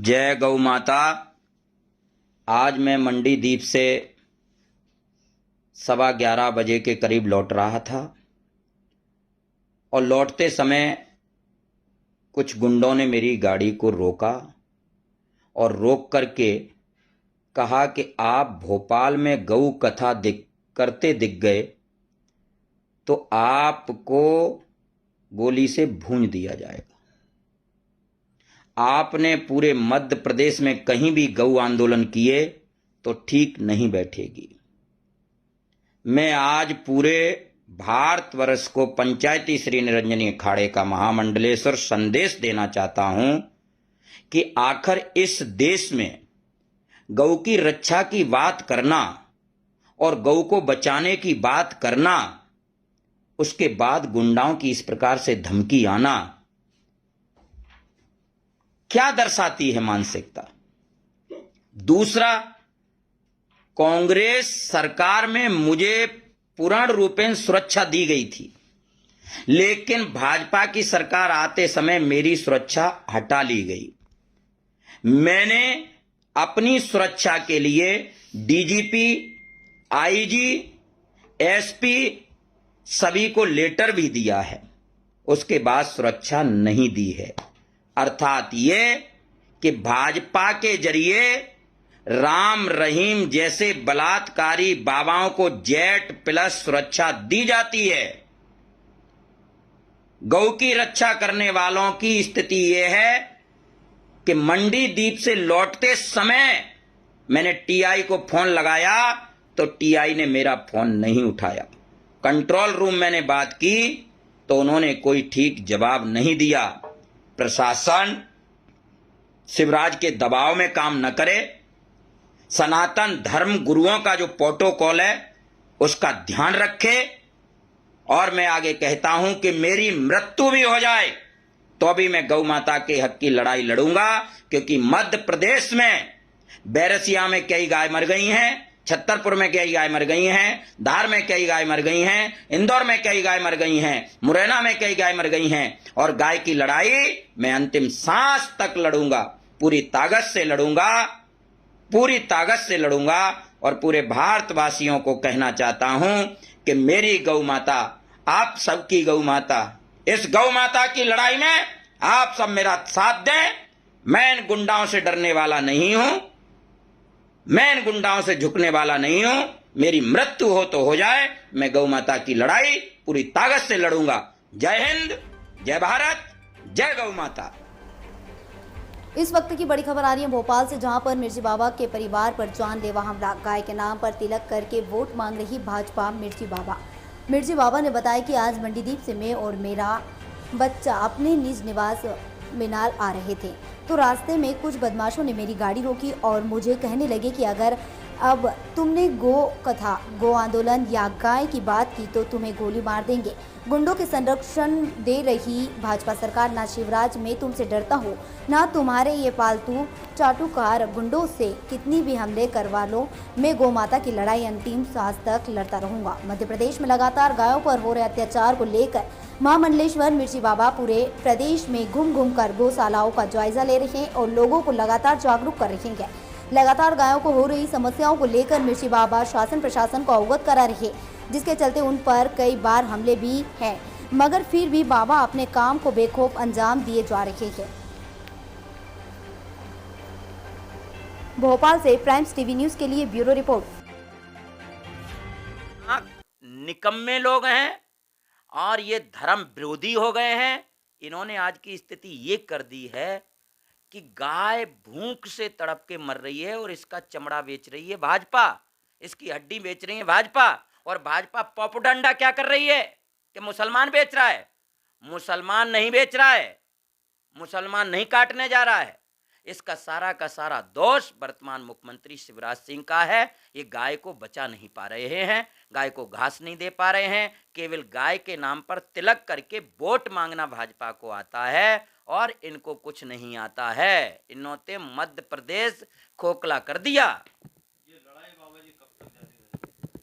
जय गौ माता। आज मैं मंडीदीप से 11:15 बजे के करीब लौट रहा था और लौटते समय कुछ गुंडों ने मेरी गाड़ी को रोका और रोक करके कहा कि आप भोपाल में गौ कथा करते दिख गए तो आपको गोली से भूंज दिया जाएगा। आपने पूरे मध्य प्रदेश में कहीं भी गौ आंदोलन किए तो ठीक नहीं बैठेगी। मैं आज पूरे भारतवर्ष को पंचायती श्री निरंजनी अखाड़े का महामंडलेश्वर संदेश देना चाहता हूं कि आखिर इस देश में गौ की रक्षा की बात करना और गौ को बचाने की बात करना, उसके बाद गुंडाओं की इस प्रकार से धमकी आना क्या दर्शाती है मानसिकता। दूसरा, कांग्रेस सरकार में मुझे पूर्ण रूपेण सुरक्षा दी गई थी, लेकिन भाजपा की सरकार आते समय मेरी सुरक्षा हटा ली गई। मैंने अपनी सुरक्षा के लिए डीजीपी, आईजी, एसपी सभी को लेटर भी दिया है, उसके बाद सुरक्षा नहीं दी है। अर्थात ये कि भाजपा के जरिए राम रहीम जैसे बलात्कारी बाबाओं को जेट प्लस सुरक्षा दी जाती है। गौ की रक्षा करने वालों की स्थिति यह है कि मंडीदीप से लौटते समय मैंने टीआई को फोन लगाया तो टीआई ने मेरा फोन नहीं उठाया। कंट्रोल रूम मैंने बात की तो उन्होंने कोई ठीक जवाब नहीं दिया। प्रशासन शिवराज के दबाव में काम न करे, सनातन धर्म गुरुओं का जो प्रोटोकॉल है उसका ध्यान रखे। और मैं आगे कहता हूं कि मेरी मृत्यु भी हो जाए तो भी मैं गौ माता के हक की लड़ाई लड़ूंगा, क्योंकि मध्य प्रदेश में बैरसिया में कई गाय मर गई हैं, छतरपुर में कई गाय मर गई हैं, धार में कई गाय मर गई हैं, इंदौर में कई गाय मर गई हैं, मुरैना में कई गाय मर गई हैं। और गाय की लड़ाई मैं अंतिम सांस तक लड़ूंगा, पूरी ताकत से लड़ूंगा, पूरी ताकत से लड़ूंगा। और पूरे भारतवासियों को कहना चाहता हूं कि मेरी गौ माता, आप सबकी गौ माता, इस गौ माता की लड़ाई में आप सब मेरा साथ दें। मैं इन गुंडाओं से डरने वाला नहीं हूं, मैं इन गुंडाओं से झुकने वाला नहीं हूं। मेरी मृत्यु हो तो हो जाए, मैं गौ माता की लड़ाई पूरी ताकत से लड़ूंगा। जय हिंद, जय भारत, जय गौ माता। इस वक्त की बड़ी खबर आ रही है भोपाल से, जहां पर मिर्ची बाबा के परिवार पर जानलेवा हमला। गाय के नाम पर तिलक करके वोट मांग रही भाजपा मिर्ची बाबा। मिर्ची बाबा ने बताया कि आज मंडीदीप से मैं और मेरा बच्चा अपने निज निवास मीनार आ रहे थे तो रास्ते में कुछ बदमाशों ने मेरी गाड़ी रोकी और मुझे कहने लगे कि अगर अब तुमने गो कथा, गो आंदोलन या गाय की बात की तो तुम्हें गोली मार देंगे। गुंडों के संरक्षण दे रही भाजपा सरकार ना शिवराज में तुमसे डरता हो, ना तुम्हारे ये पालतू चाटुकार गुंडों से कितनी भी हमले करवा लो, मैं गौ माता की लड़ाई अंतिम सांस तक लड़ता रहूंगा। मध्य प्रदेश में लगातार गायों पर हो रहे अत्याचार को लेकर महामंडलेश्वर मिर्ची बाबा पूरे प्रदेश में घूम घूम कर गौशालाओं का जायजा ले रहे हैं और लोगों को लगातार जागरूक कर रहे हैं। लगातार गायों को हो रही समस्याओं को लेकर मिर्ची बाबा शासन प्रशासन को अवगत करा रहे हैं, जिसके चलते उन पर कई बार हमले भी हैं, मगर फिर भी बाबा अपने काम को बेखौफ अंजाम दिए जा रहे हैं। भोपाल से प्राइम्स टीवी न्यूज के लिए ब्यूरो रिपोर्ट। निकम्मे लोग हैं और ये धर्म विरोधी हो गए हैं। इन्होंने आज की स्थिति ये कर दी है कि गाय भूख से तड़प के मर रही है और इसका चमड़ा बेच रही है भाजपा, इसकी हड्डी बेच रही है भाजपा। और भाजपा प्रोपेगेंडा क्या कर रही है कि मुसलमान बेच रहा है। मुसलमान नहीं बेच रहा है, मुसलमान नहीं काटने जा रहा है। इसका सारा का सारा दोष वर्तमान मुख्यमंत्री शिवराज सिंह का है। ये गाय को बचा नहीं पा रहे हैं, गाय को घास नहीं दे पा रहे हैं, केवल गाय के नाम पर तिलक करके वोट मांगना भाजपा को आता है और इनको कुछ नहीं आता है। इन्होंने मध्य प्रदेश खोखला कर दिया। ये लड़ाई बाबा जी कब तक जारी रहेगी?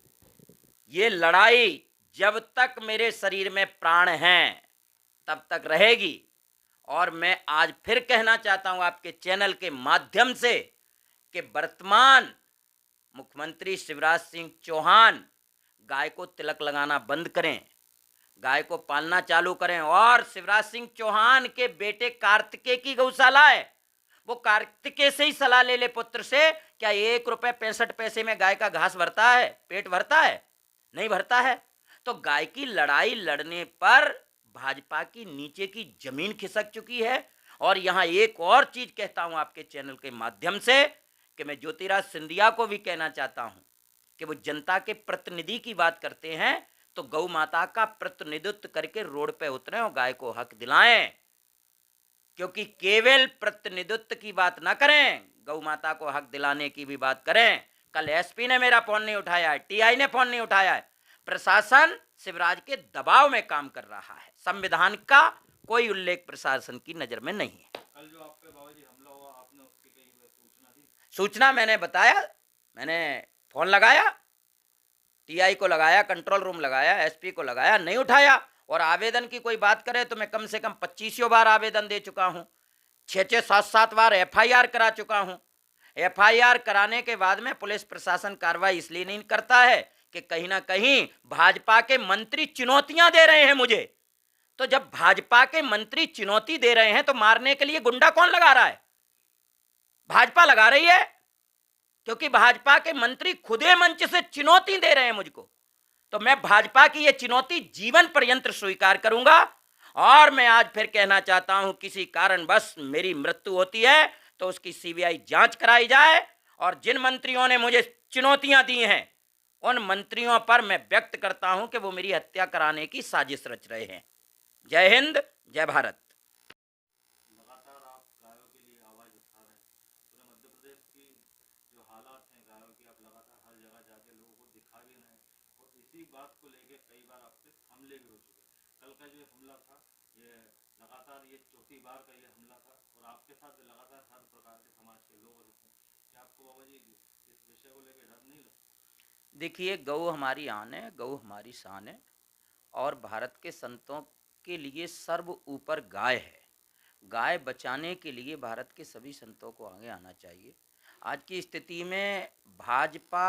ये लड़ाई जब तक मेरे शरीर में प्राण हैं तब तक रहेगी। और मैं आज फिर कहना चाहता हूं आपके चैनल के माध्यम से कि वर्तमान मुख्यमंत्री शिवराज सिंह चौहान गाय को तिलक लगाना बंद करें, गाय को पालना चालू करें। और शिवराज सिंह चौहान के बेटे कार्तिकेय की गौशाला है, वो कार्तिकेय से ही सलाह ले ले पुत्र से। क्या 1 रुपये 65 पैसे में गाय का घास भरता है, पेट भरता है? नहीं भरता है। तो गाय की लड़ाई लड़ने पर भाजपा की नीचे की जमीन खिसक चुकी है। और यहां एक और चीज कहता हूं आपके चैनल के माध्यम से कि मैं ज्योतिराज सिंधिया को भी कहना चाहता हूं कि वो जनता के प्रतिनिधि की बात करते हैं तो गौ माता का प्रतिनिधित्व करके रोड पे उतरे और गाय को हक दिलाएं, क्योंकि केवल प्रतिनिधित्व की बात ना करें, गौ माता को हक दिलाने की भी बात करें। कल एसपी ने मेरा फोन नहीं उठाया है, टीआई ने फोन नहीं उठाया है। प्रशासन शिवराज के दबाव में काम कर रहा है, संविधान का कोई उल्लेख प्रशासन की नजर में नहीं है। कल जो आप पे बाबा जी हमला हुआ, आपने उसकी कहीं सूचना दी? सूचना मैंने बताया, मैंने फोन लगाया, टीआई को लगाया, कंट्रोल रूम लगाया, एसपी को लगाया, नहीं उठाया। और आवेदन की कोई बात करे तो मैं कम से कम 25 बार आवेदन दे चुका हूं, 6-6, 7-7 बार एफआईआर करा चुका हूं। एफआईआर कराने के बाद में पुलिस प्रशासन कार्रवाई इसलिए नहीं करता है कि कहीं ना कहीं भाजपा के मंत्री चुनौतियां दे रहे हैं मुझे। तो जब भाजपा के मंत्री चुनौती दे रहे हैं तो मारने के लिए गुंडा कौन लगा रहा है? भाजपा लगा रही है, क्योंकि भाजपा के मंत्री खुदे मंच से चुनौती दे रहे हैं मुझको। तो मैं भाजपा की यह चुनौती जीवन पर्यंत स्वीकार करूंगा। और मैं आज फिर कहना चाहता हूं, किसी कारणवश मेरी मृत्यु होती है तो उसकी सीबीआई जांच कराई जाए। और जिन मंत्रियों ने मुझे चुनौतियां दी हैं उन मंत्रियों पर मैं व्यक्त करता हूं कि वो मेरी हत्या कराने की साजिश रच रहे हैं। जय हिंद, जय भारत। लगातार आप गायों के लिए आवाज उठा रहे हैं। पूरे मध्य प्रदेश की जो हालात हैं गायों की, आप लगातार हर जगह जाके लोगों को दिखा भी रहे हैं और इसी बात को लेके कई बार आपसे हमले भी हो चुके हैं। कल का जो हमला था, ये लगातार ये चौथी बार का ये हमला था और आपके साथ लगातार हर प्रकार के समाज के लोग रहते हैं। क्या आपको बाबा जी इस विषय को लेकर डर नहीं लगता? देखिए, गौ हमारी आन है, गौ हमारी शान है और भारत के संतों के लिए सर्व ऊपर गाय है। गाय बचाने के लिए भारत के सभी संतों को आगे आना चाहिए। आज की स्थिति में भाजपा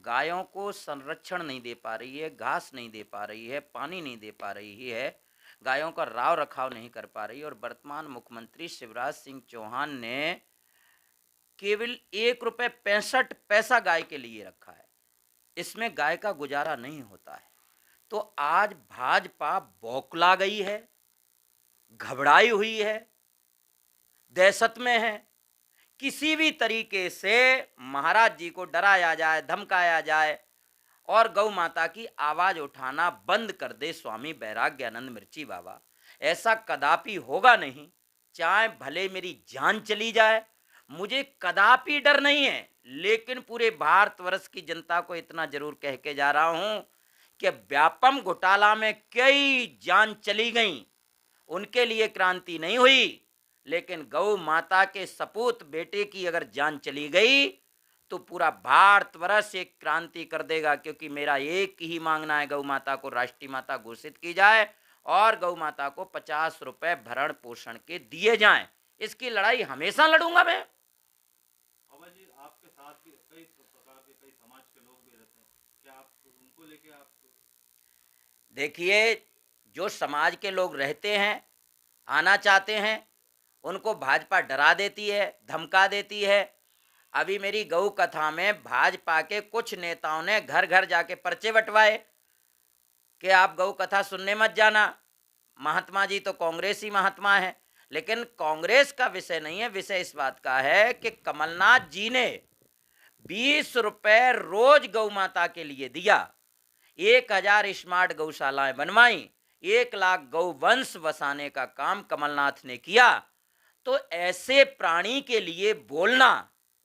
गायों को संरक्षण नहीं दे पा रही है, घास नहीं दे पा रही है, पानी नहीं दे पा रही है, गायों का राव रखाव नहीं कर पा रही। और वर्तमान मुख्यमंत्री शिवराज सिंह चौहान ने केवल 1 रुपये 65 पैसा गाय के लिए रखा है। इसमें गाय का गुजारा नहीं होता है। तो आज भाजपा बौखला गई है, घबराई हुई है, दहशत में है। किसी भी तरीके से महाराज जी को डराया जाए, धमकाया जाए और गौ माता की आवाज उठाना बंद कर दे स्वामी वैराग्यानंद मिर्ची बाबा। ऐसा कदापि होगा नहीं, चाहे भले मेरी जान चली जाए, मुझे कदापि डर नहीं है। लेकिन पूरे भारतवर्ष की जनता को इतना जरूर कह के जा रहा हूं कि व्यापम घोटाला में कई जान चली गई, उनके लिए क्रांति नहीं हुई, लेकिन गौ माता के सपूत बेटे की अगर जान चली गई तो पूरा भारतवर्ष एक क्रांति कर देगा। क्योंकि मेरा एक ही मांगना है, गौ माता को राष्ट्रीय माता घोषित की जाए और गौ माता को 50 रुपए भरण पोषण के दिए जाएं। इसकी लड़ाई हमेशा लड़ूंगा मैं। बाबा जी आपके साथ भी कई प्रकार के कई समाज के लोग भी रहते हैं, क्या आप उनको लेके आप? देखिए, जो समाज के लोग रहते हैं, आना चाहते हैं, उनको भाजपा डरा देती है, धमका देती है। अभी मेरी गौ कथा में भाजपा के कुछ नेताओं ने घर घर जाके पर्चे बंटवाए कि आप गौ कथा सुनने मत जाना। महात्मा जी तो कांग्रेसी महात्मा है, लेकिन कांग्रेस का विषय नहीं है। विषय इस बात का है कि कमलनाथ जी ने 20 रुपए रोज गौ माता के लिए दिया, 1000 स्मार्ट गौशालाएं बनवाई, 1 लाख गौ वंश बसाने का काम कमलनाथ ने किया। तो ऐसे प्राणी के लिए बोलना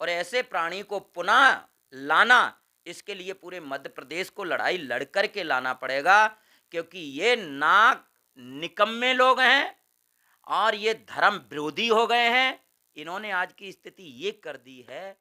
और ऐसे प्राणी को पुनः लाना, इसके लिए पूरे मध्य प्रदेश को लड़ाई लड़ कर के लाना पड़ेगा। क्योंकि ये ना निकम्मे लोग हैं और ये धर्म विरोधी हो गए हैं। इन्होंने आज की स्थिति ये कर दी है